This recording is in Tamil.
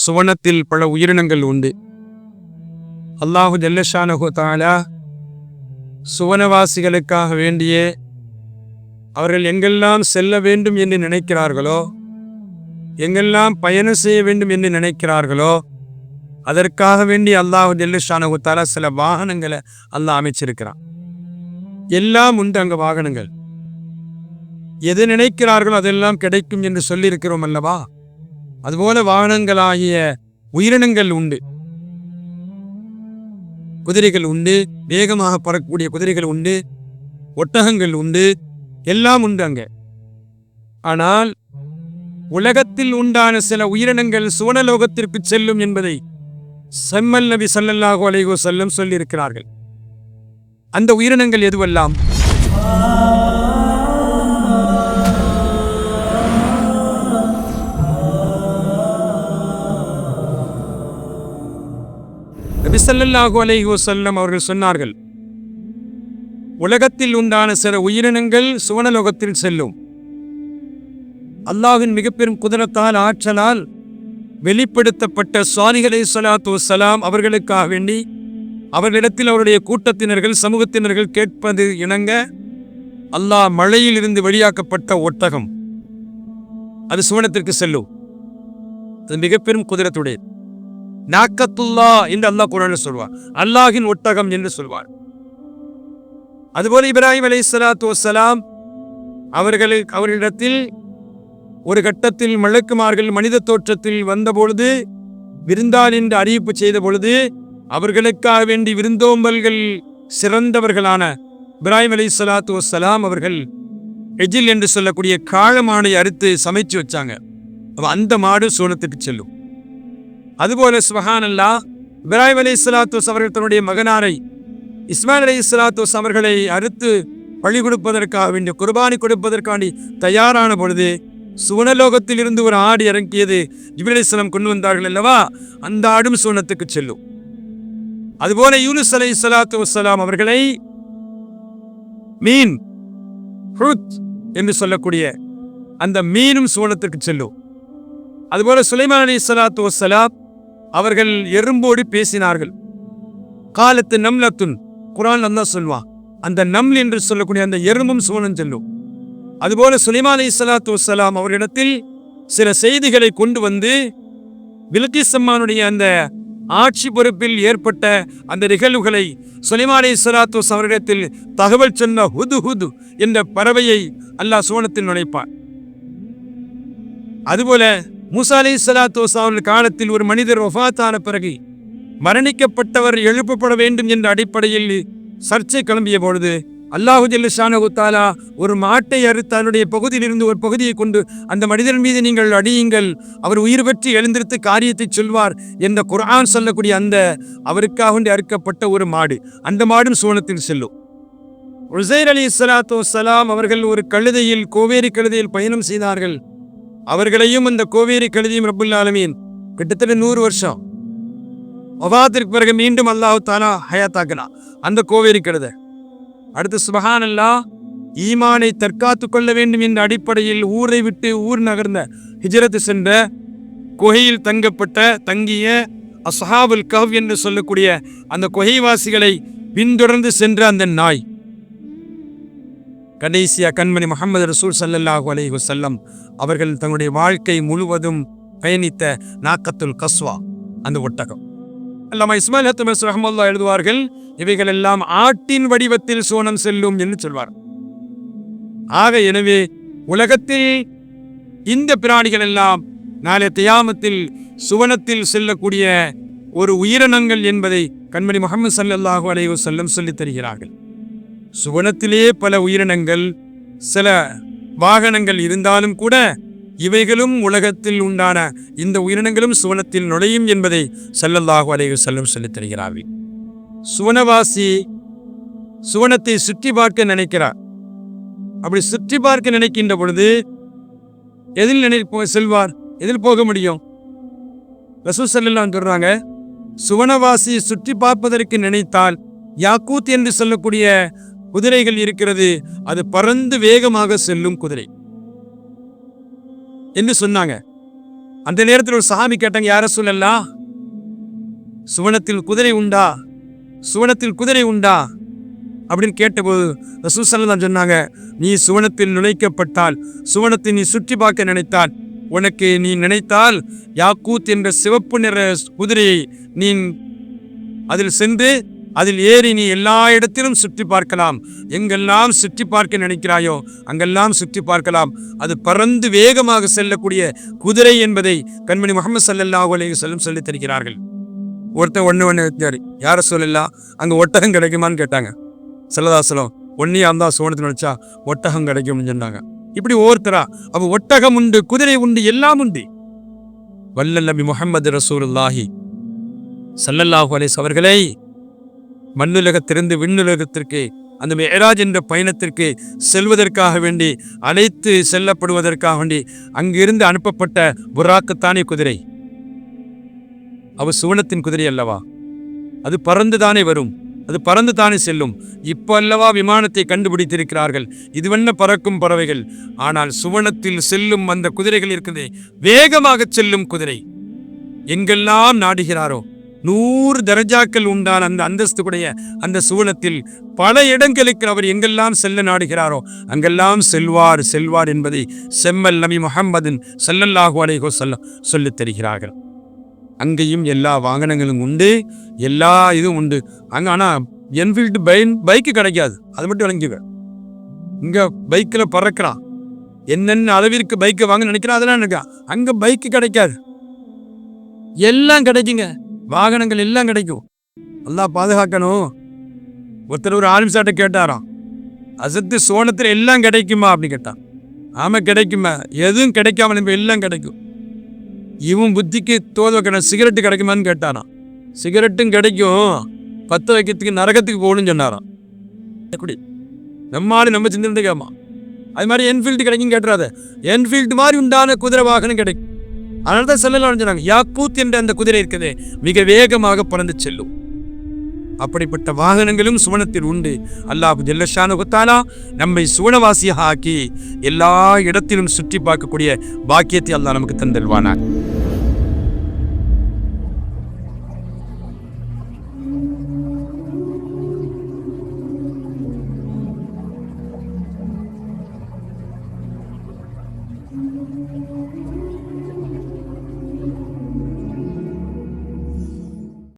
சுவனத்தில் பல உயிரினங்கள் உண்டு. அல்லாஹு ஜல்லஷானஹு தஆலா சுவனவாசிகளுக்காக வேண்டிய அவர்கள் எங்கெல்லாம் செல்ல வேண்டும் என்று நினைக்கிறார்களோ, எங்கெல்லாம் பயணம் செய்ய வேண்டும் என்று நினைக்கிறார்களோ, அதற்காக வேண்டி அல்லாஹு ஜல்லஷானஹு தஆலா சில வாகனங்களை அல்லாஹ் அமைச்சிருக்கிறான். எல்லாம் உண்டு அங்க வாகனங்கள். எது நினைக்கிறார்களோ அதெல்லாம் கிடைக்கும் என்று சொல்லியிருக்கிறோம் அல்லவா? அதுபோல வாகனங்களாகிய உயிரினங்கள் உண்டு. குதிரைகள் உண்டு, வேகமாக பறக்கக்கூடிய குதிரைகள் உண்டு, ஒட்டகங்கள் உண்டு, எல்லாம் உண்டு அங்க. ஆனால் உலகத்தில் உண்டான சில உயிரினங்கள் சுவனலோகத்திற்கு செல்லும் என்பதை செம்மல் நபி ஸல்லல்லாஹு அலைஹி வஸல்லம் சொல்லியிருக்கிறார்கள். அந்த உயிரினங்கள் எதுவெல்லாம்? நபி ஸல்லல்லாஹு அலைஹி வஸல்லம் அவர்கள் சொன்னார்கள், உலகத்தில் உண்டான சில உயிரினங்கள் சுவனலோகத்தில் செல்லும். அல்லாஹ்வின் மிகப்பெரும் குதிரத்தால், ஆற்றலால் வெளிப்படுத்தப்பட்ட ஸாலிஹ் அலைஹிஸ்ஸலாத்து வஸ்ஸலாம் அவர்களுக்காக வேண்டி அவர்களிடத்தில் அவருடைய கூட்டத்தினர்கள், சமூகத்தினர்கள் கேட்பது இணங்க அல்லாஹ் மழையில் இருந்து வெளியாக்கப்பட்ட ஒட்டகம் அது சுவனத்திற்கு செல்லும். அது மிகப்பெரும் குதிரத்துடைய நாக்கத்துல்லா என்று அல்லாஹ் குர்ஆனில் சொல்வார். அல்லாஹின் ஒட்டகம் என்று சொல்வார். அதுபோல இப்ராஹிம் அலைஹிஸ்ஸலாத்து வஸ்ஸலாம் அவர்களிடத்தில் ஒரு கட்டத்தில் மலக்குமார்கள் மனித தோற்றத்தில் வந்தபொழுது, விருந்தாள் என்று அறிவிப்பு செய்த பொழுது, அவர்களுக்காக வேண்டி விருந்தோம்பல்கள் சிறந்தவர்களான இப்ராஹிம் அலைஹிஸ்ஸலாத்து வஸ்ஸலாம் அவர்கள் எஜில் என்று சொல்லக்கூடிய காளமானை அறுத்து சமைச்சு வச்சாங்க. அந்த மாடு சூனத்துக்கு செல்லும். அதுபோல சுப்ஹானல்லாஹ், இப்ராஹிம் அலைஹிஸ்ஸலாத்து வஸ்ஸலாம் அவர்கள் தன்னுடைய மகனாரை இஸ்மாயில் அலைஹிஸ்ஸலாத்து வஸ்ஸலாம் அவர்களை அறுத்து பழி கொடுப்பதற்காக வேண்டிய குர்பானி கொடுப்பதற்காண்டி தயாரான பொழுது சுவனலோகத்தில் இருந்து ஒரு ஆடு இறங்கியது. ஜிப்ரீல் அலைஹிஸ்ஸலாம் கொண்டு வந்தார்கள் அல்லவா, அந்த ஆடும் சூனத்துக்கு செல்லும். அதுபோல யூனுஸ் அலைஹிஸ்ஸலாத்து வஸ்ஸலாம் அவர்களை மீன் ஹுத் என்று சொல்லக்கூடிய அந்த மீனும் சூனத்திற்கு செல்லும். அதுபோல சுலைமான் அலைஹிஸ்ஸலாத்து வஸ்ஸலாம் அவர்கள் எறும்போடு பேசினார்கள். காலத்து நம்லத்துன், குர்ஆன் அல்லாஹ் சொல்வான், அந்த நம்ல் என்று சொல்லக்கூடிய அந்த எறும்பும் சூனம் செல்லும். அதுபோல சுலைமான் அலைஹிஸ்ஸலாத்து வஸ்ஸலாம் அவரிடத்தில் சில செய்திகளை கொண்டு வந்து பில்கிஸ் அம்மானுடைய அந்த ஆட்சி பொறுப்பில் ஏற்பட்ட அந்த நிகழ்வுகளை சுலைமான் அலைஹிஸ்ஸலாத்து வஸ்ஸலாம் அவரிடத்தில் தகவல் சொன்ன ஹுது என்ற பறவையை அல்லாஹ் சூனத்தில் நுழைப்பார். அதுபோல மூசா அலைஹிஸ்ஸலாத்து வஸ்ஸலாம் அவர்கள் காலத்தில் ஒரு மனிதர் வஃபாத்தான பிறகு மரணிக்கப்பட்டவர் எழுப்பப்பட வேண்டும் என்ற அடிப்படையில் சர்ச்சை கிளம்பிய பொழுது அல்லாஹு ஜல்லஷானஹு தஆலா ஒரு மாட்டை அறுத்து அதனுடைய பகுதியிலிருந்து ஒரு பகுதியை கொண்டு அந்த மனிதன் மீது நீங்கள் அடியுங்கள், அவர் உயிர் பெற்று எழுந்திருத்து காரியத்தை சொல்வார் என்ற குர்ஆன் சொல்லக்கூடிய அந்த அவருக்காக வேண்டி அறுக்கப்பட்ட ஒரு மாடு, அந்த மாடும் சூனத்தில் செல்லும். உஸைர் அலைஹிஸ்ஸலாத்து வஸ்ஸலாம் அவர்கள் ஒரு கழுதையில், கோவேரி கழுதையில் பயணம் செய்தார்கள். அவர்களையும் அந்த கோவேரி கழுதையும் ரப்புல் ஆலமீன் கிட்டத்தட்ட 100 வருஷம் வஃபாத்திற்கு பிறகு மீண்டும் அல்லாஹ் தஆலா ஹயாத்தாக்கினான் அந்த கோவேரி கழுதை. அடுத்து சுப்ஹானல்லாஹ், ஈமானை தற்காத்து கொள்ள வேண்டும் என்ற அடிப்படையில் ஊரை விட்டு ஊர் நகர்ந்த ஹிஜ்ரத் சென்ற குகையில் தங்கிய அஸ்ஹாபுல் கஹ்ஃப் என்று சொல்லக்கூடிய அந்த குகைவாசிகளை பின்தொடர்ந்து சென்ற அந்த நாய், கடைசியா கண்மணி முஹம்மது ரசூல் ஸல்லல்லாஹு அலைஹி வஸல்லம் அவர்கள் தங்களுடைய வாழ்க்கை முழுவதும் பயணித்த நாக்கத்துல் கஸ்வா அந்த ஒட்டகம். அல்லாமா இஸ்மாயில் ஹத்தமஸ் ரஹ்மத்துல்லாஹி எழுதுவார்கள், இவைகள் எல்லாம் ஆட்டின் வடிவத்தில் சூனம் செல்லும் என்று சொல்வார். ஆக எனவே உலகத்தில் இந்த பிராணிகள் எல்லாம் நாளை கியாமத்தில் சுவனத்தில் செல்லக்கூடிய ஒரு உயிரினங்கள் என்பதை கண்மணி முஹம்மது ஸல்லல்லாஹு அலைஹி வஸல்லம் சொல்லித் தருகிறார்கள். சுவனத்திலே பல உயிரினங்கள், சில வாகனங்கள் இருந்தாலும் கூட இவைகளும் உலகத்தில் உண்டான இந்த உயிரினங்களும் சுவனத்தில் நுழையும் என்பதை ஸல்லல்லாஹு அலைஹி வஸல்லம் சொல்லித் தருகிறார்கள். சுவனவாசி சுவனத்தை சுற்றி பார்க்க நினைக்கிறார். அப்படி சுற்றி பார்க்க நினைக்கின்ற பொழுது எதில் செல்வார்? எதில் போக முடியும்? ரசூல் ஸல்லல்லாஹு அலைஹி சொல்றாங்க, சுவனவாசி சுற்றி பார்ப்பதற்கு நினைத்தால் யாக்கூத் என்று சொல்லக்கூடிய குதிரைகள் இருக்கிறது, அது பறந்து வேகமாக செல்லும் குதிரை என்று சொன்னாங்க. அந்த நேரத்தில் ஒரு சஹாபி கேட்டாங்க, யார ரசூலல்லாஹ், சுவனத்தில் குதிரை உண்டா, சுவனத்தில் குதிரை உண்டா அப்படின்னு கேட்டபோது ரசூல் ஸல்லல்லாஹு அலைஹி சொன்னாங்க, நீ சுவனத்தில் நுழைக்கப்பட்டால், சுவனத்தை நீ சுற்றி பார்க்க நினைத்தால், உனக்கு நீ நினைத்தால் யாக்கூத் என்ற சிவப்பு நிற குதிரையை நீ அதில் சென்று அதில் ஏறி நீ எல்லா இடத்திலும் சுற்றி பார்க்கலாம். எங்கெல்லாம் சுற்றி பார்க்க நினைக்கிறாயோ அங்கெல்லாம் சுற்றி பார்க்கலாம். அது பறந்து வேகமாக செல்லக்கூடிய குதிரை என்பதை கண்மணி முஹம்மது ஸல்லல்லாஹு அலைஹி வஸல்லம் சொல்லித் தருகிறார்கள். ஒருத்தன் ஒன்று யார சொல்லலாம், அங்கே ஒட்டகம் கிடைக்குமான்னு கேட்டாங்க. ஸல்லல்லாஹு அலைஹி வஸல்லம், ஒன்னியா இருந்தா சுவனத்தில் நினைச்சா ஒட்டகம் கிடைக்கும்னு சொன்னாங்க. இப்படி ஒவ்வொருத்தரா அப்ப ஒட்டகம் உண்டு, குதிரை உண்டு, எல்லாம் உண்டு. வல்லல் நபி முஹம்மது ரசூலுல்லாஹி ஸல்லல்லாஹு அலைஹி அவர்களை மண்ணுலகத்திலிருந்து விண்ணுலகத்திற்கு அந்த மிஅராஜ் என்ற பயணத்திற்கு செல்வதற்காக வேண்டி அழைத்து செல்லப்படுவதற்காக வேண்டி அங்கிருந்து அனுப்பப்பட்ட புராக்குத்தானே குதிரை. அவ சுவனத்தின் குதிரை அல்லவா, அது பறந்துதானே வரும், அது பறந்து தானே செல்லும். இப்போ அல்லவா விமானத்தை கண்டுபிடித்திருக்கிறார்கள், இதுவென்ன பறக்கும் பறவைகள். ஆனால் சுவனத்தில் செல்லும் அந்த குதிரைகள் இருக்குது, வேகமாக செல்லும் குதிரை. எங்கெல்லாம் நாடுகிறாரோ 100 தரஜாக்கள் உண்டான அந்த அந்தஸ்துடைய அந்த சுவனத்தில் பல இடங்களுக்கு அவர் எங்கெல்லாம் செல்ல நாடுகிறாரோ அங்கெல்லாம் செல்வார் செல்வார் என்பதை செம்மல் நபி முஹம்மது ஸல்லல்லாஹு அலைஹி வஸல்லம் சொல்லித் தருகிறார்கள். அங்கேயும் எல்லா வாகனங்களும் உண்டு, எல்லா இதுவும் உண்டு. அங்கே ஆனால் என்ஃபீல்டு பைக்கு கிடைக்காது, அது மட்டும் விளங்கிக்க. இங்கே பைக்கில் பறக்கிறான், என்னென்ன அளவிற்கு பைக்கை வாங்க நினைக்கிறான் அதெல்லாம் இருக்கா. அங்கே பைக்கு கிடைக்காது, எல்லாம் கிடைக்குங்க, வாகனங்கள் எல்லாம் கிடைக்கும். நல்லா பாதுகாக்கணும். ஒருத்தர் ஒரு ஆலிம்சாட்டை கேட்டாராம், அசத்து சோனத்தில் எல்லாம் கிடைக்குமா அப்படின்னு கேட்டான். ஆமாம் கிடைக்குமா, எதுவும் கிடைக்காம நம்ம எல்லாம் கிடைக்கும். இவன் புத்திக்கு தோது வைக்கணும், சிகரெட்டு கிடைக்குமான்னு கேட்டாராம். சிகரெட்டும் கிடைக்கும், பற்ற வைக்கிறதுக்கு நரகத்துக்கு போகணும்னு சொன்னாராம். எப்படி நம்மாலும் நம்ம சிந்தனை கேட்மா. அது மாதிரி என்ஃபீல்டு கிடைக்கும் கேட்டுறாத, என்ஃபீல்டு மாதிரி உண்டான குதிரை வாகனம் கிடைக்கும். அதனால தான் ஸல்லல்லாஹு அலைஹி சொன்னாங்க, யாக்கூத் என்ற அந்த குதிரை இருக்குது, மிக வேகமாக பறந்து செல்லும். அப்படிப்பட்ட வாகனங்களும் சுவனத்தில் உண்டு. அல்லாஹ் ஜல்ல ஷானஹு தஆலா நம்மை சுவனவாசியாக ஆக்கி எல்லா இடத்திலும் சுற்றி பார்க்கக்கூடிய பாக்கியத்தை அல்லாஹ் நமக்கு தந்தல்வானார்.